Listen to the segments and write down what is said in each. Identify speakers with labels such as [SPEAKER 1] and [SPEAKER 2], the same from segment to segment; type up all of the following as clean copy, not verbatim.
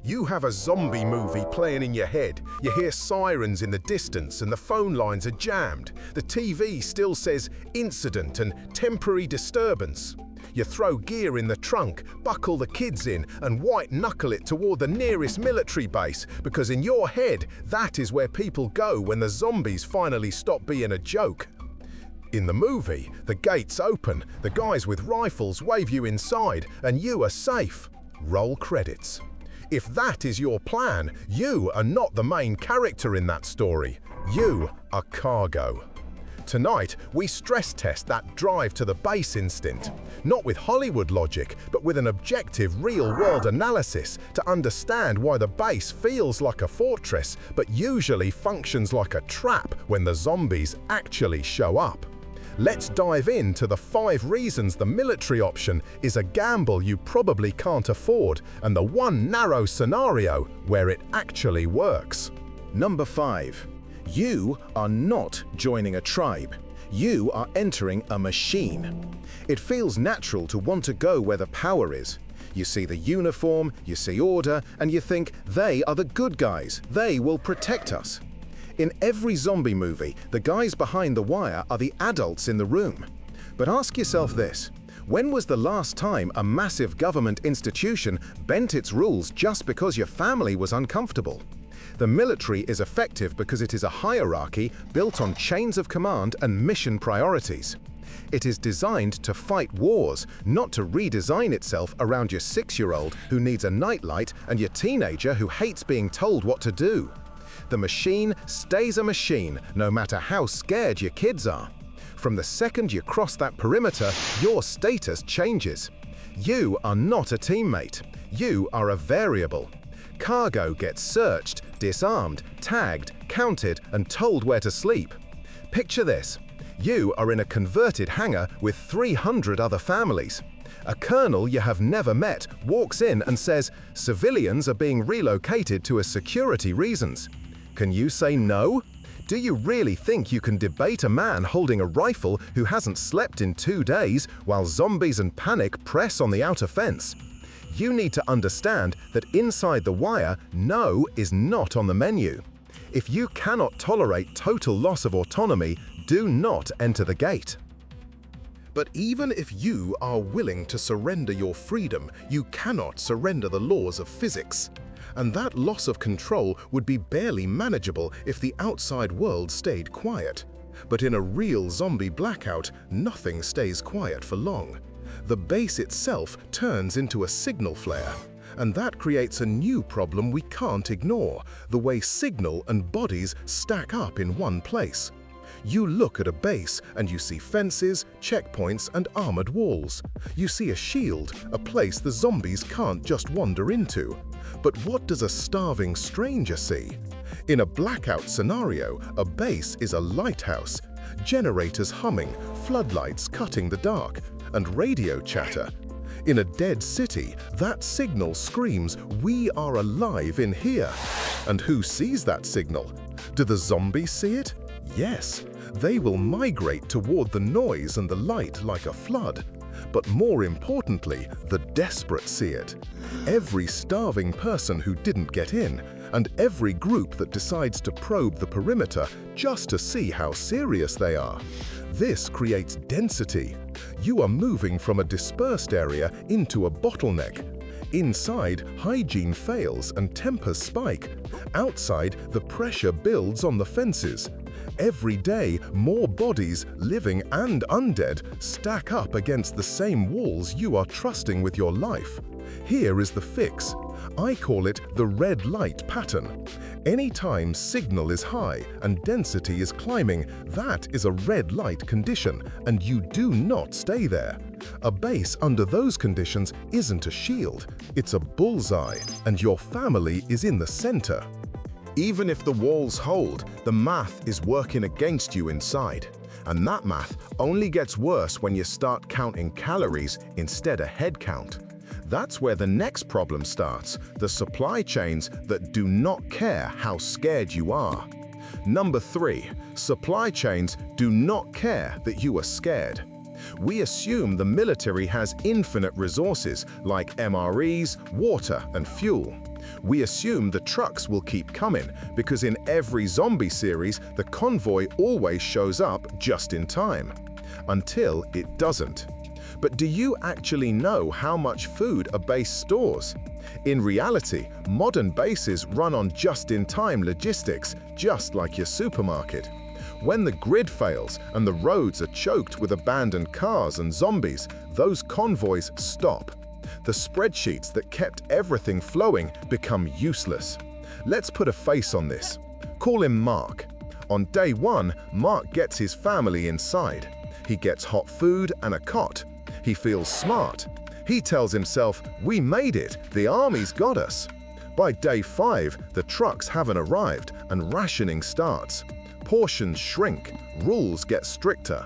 [SPEAKER 1] You have a zombie movie playing in your head. You hear sirens in the distance and the phone lines are jammed. The TV still says incident and temporary disturbance. You throw gear in the trunk, buckle the kids in, and white-knuckle it toward the nearest military base, because in your head, that is where people go when the zombies finally stop being a joke. In the movie, the gates open, the guys with rifles wave you inside, and you are safe. Roll credits. If that is your plan, you are not the main character in that story. You are cargo. Tonight, we stress test that drive to the base instinct, not with Hollywood logic, but with an objective real-world analysis to understand why the base feels like a fortress, but usually functions like a trap when the zombies actually show up. Let's dive into the 5 reasons the military option is a gamble you probably can't afford, and the one narrow scenario where it actually works.
[SPEAKER 2] Number 5. You are not joining a tribe. You are entering a machine. It feels natural to want to go where the power is. You see the uniform, you see order, and you think they are the good guys. They will protect us. In every zombie movie, the guys behind the wire are the adults in the room. But ask yourself this: when was the last time a massive government institution bent its rules just because your family was uncomfortable? The military is effective because it is a hierarchy built on chains of command and mission priorities. It is designed to fight wars, not to redesign itself around your 6-year-old who needs a nightlight and your teenager who hates being told what to do. The machine stays a machine no matter how scared your kids are. From the second you cross that perimeter, your status changes. You are not a teammate. You are a variable. Cargo gets searched, disarmed, tagged, counted, and told where to sleep. Picture this. You are in a converted hangar with 300 other families. A colonel you have never met walks in and says, "Civilians are being relocated to security reasons." Can you say no? Do you really think you can debate a man holding a rifle who hasn't slept in 2 days while zombies and panic press on the outer fence? You need to understand that inside the wire, no is not on the menu. If you cannot tolerate total loss of autonomy, do not enter the gate.
[SPEAKER 1] But even if you are willing to surrender your freedom, you cannot surrender the laws of physics. And that loss of control would be barely manageable if the outside world stayed quiet. But in a real zombie blackout, nothing stays quiet for long. The base itself turns into a signal flare, and that creates a new problem we can't ignore: the way signal and bodies stack up in one place. You look at a base and you see fences, checkpoints, and armored walls. You see a shield, a place the zombies can't just wander into. But what does a starving stranger see? In a blackout scenario, a base is a lighthouse. Generators humming, floodlights cutting the dark, and radio chatter. In a dead city, that signal screams, "We are alive in here." And who sees that signal? Do the zombies see it? Yes. They will migrate toward the noise and the light like a flood. But more importantly, the desperate see it. Every starving person who didn't get in, and every group that decides to probe the perimeter just to see how serious they are. This creates density. You are moving from a dispersed area into a bottleneck. Inside, hygiene fails and tempers spike. Outside, the pressure builds on the fences. Every day, more bodies, living and undead, stack up against the same walls you are trusting with your life. Here is the fix. I call it the red light pattern. Anytime signal is high and density is climbing, that is a red light condition, and you do not stay there. A base under those conditions isn't a shield, it's a bullseye, and your family is in the center. Even if the walls hold, the math is working against you inside. And that math only gets worse when you start counting calories instead of head count. That's where the next problem starts: the supply chains that do not care how scared you are. Number 3, supply chains do not care that you are scared. We assume the military has infinite resources like MREs, water, and fuel.
[SPEAKER 2] We assume the trucks will keep coming because in every zombie series, the convoy always shows up just in time. Until it doesn't. But do you actually know how much food a base stores? In reality, modern bases run on just-in-time logistics, just like your supermarket. When the grid fails and the roads are choked with abandoned cars and zombies, those convoys stop. The spreadsheets that kept everything flowing become useless. Let's put a face on this. Call him Mark. On day one, Mark gets his family inside. He gets hot food and a cot. He feels smart. He tells himself, "We made it, the army's got us." By day 5, the trucks haven't arrived and rationing starts. Portions shrink, rules get stricter.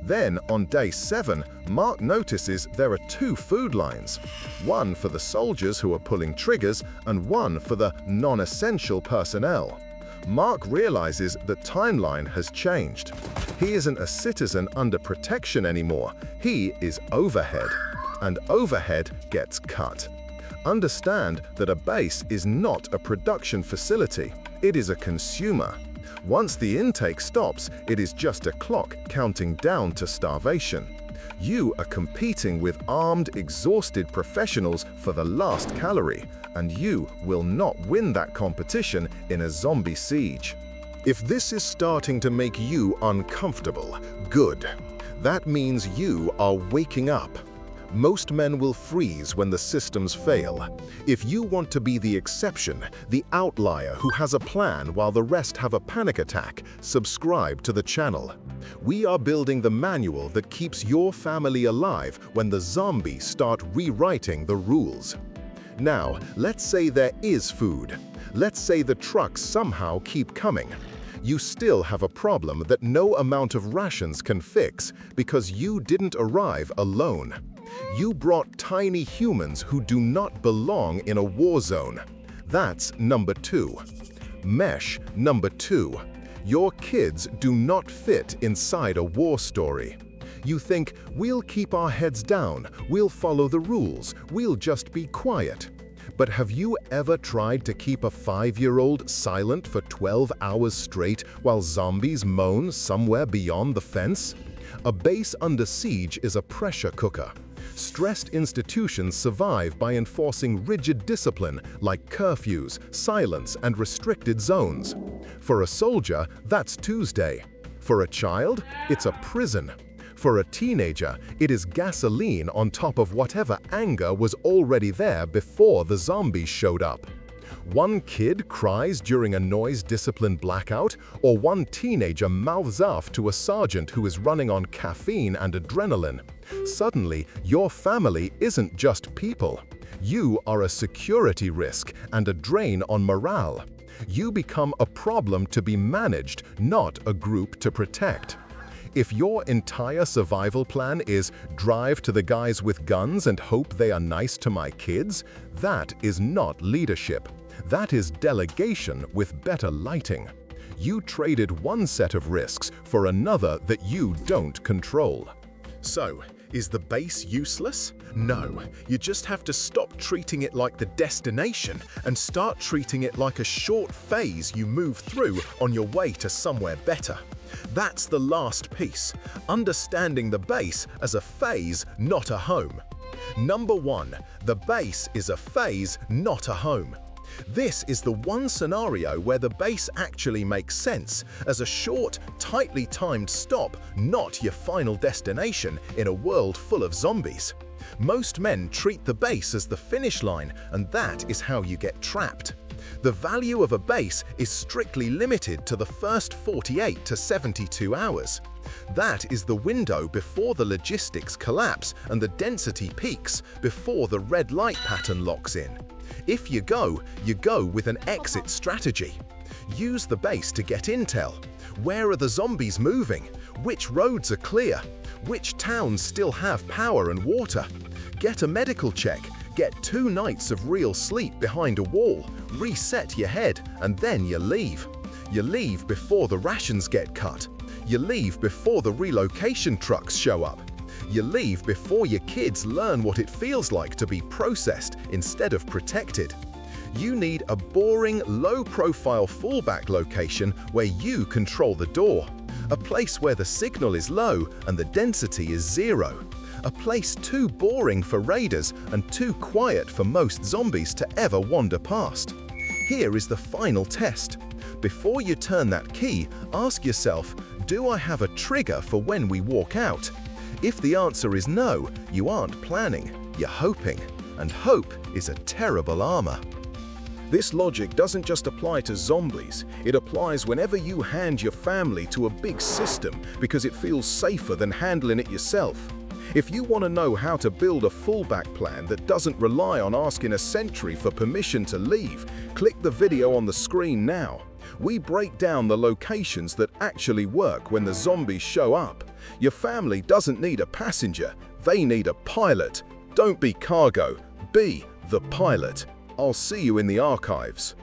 [SPEAKER 2] Then, on day 7, Mark notices there are 2 food lines. One for the soldiers who are pulling triggers and one for the non-essential personnel. Mark realizes the timeline has changed. He isn't a citizen under protection anymore, he is overhead. And overhead gets cut. Understand that a base is not a production facility, it is a consumer. Once the intake stops, it is just a clock counting down to starvation. You are competing with armed, exhausted professionals for the last calorie, and you will not win that competition in a zombie siege. If this is starting to make you uncomfortable, good. That means you are waking up. Most men will freeze when the systems fail. If you want to be the exception, the outlier who has a plan while the rest have a panic attack, subscribe to the channel. We are building the manual that keeps your family alive when the zombies start rewriting the rules. Now, let's say there is food. Let's say the trucks somehow keep coming. You still have a problem that no amount of rations can fix because you didn't arrive alone. You brought tiny humans who do not belong in a war zone. That's number 2. Mesh number 2. Your kids do not fit inside a war story. You think, we'll keep our heads down, we'll follow the rules, we'll just be quiet. But have you ever tried to keep a 5-year-old silent for 12 hours straight while zombies moan somewhere beyond the fence? A base under siege is a pressure cooker. Stressed institutions survive by enforcing rigid discipline like curfews, silence, and restricted zones. For a soldier, that's Tuesday. For a child, it's a prison. For a teenager, it is gasoline on top of whatever anger was already there before the zombies showed up. One kid cries during a noise-discipline blackout, or one teenager mouths off to a sergeant who is running on caffeine and adrenaline. Suddenly, your family isn't just people. You are a security risk and a drain on morale. You become a problem to be managed, not a group to protect. If your entire survival plan is drive to the guys with guns and hope they are nice to my kids, that is not leadership. That is delegation with better lighting. You traded one set of risks for another that you don't control. So, is the base useless? No, you just have to stop treating it like the destination and start treating it like a short phase you move through on your way to somewhere better. That's the last piece, understanding the base as a phase, not a home. Number 1, the base is a phase, not a home. This is the one scenario where the base actually makes sense, as a short, tightly timed stop, not your final destination in a world full of zombies. Most men treat the base as the finish line, and that is how you get trapped. The value of a base is strictly limited to the first 48 to 72 hours. That is the window before the logistics collapse and the density peaks, before the red light pattern locks in. If you go with an exit strategy. Use the base to get intel. Where are the zombies moving? Which roads are clear? Which towns still have power and water? Get a medical check. Get 2 nights of real sleep behind a wall. Reset your head, and then you leave. You leave before the rations get cut. You leave before the relocation trucks show up. You leave before your kids learn what it feels like to be processed instead of protected. You need a boring, low-profile fallback location where you control the door. A place where the signal is low and the density is 0. A place too boring for raiders and too quiet for most zombies to ever wander past. Here is the final test. Before you turn that key, ask yourself, do I have a trigger for when we walk out? If the answer is no, you aren't planning, you're hoping. And hope is a terrible armor. This logic doesn't just apply to zombies, it applies whenever you hand your family to a big system because it feels safer than handling it yourself. If you want to know how to build a fallback plan that doesn't rely on asking a sentry for permission to leave, click the video on the screen now. We break down the locations that actually work when the zombies show up. Your family doesn't need a passenger, they need a pilot. Don't be cargo, be the pilot. I'll see you in the archives.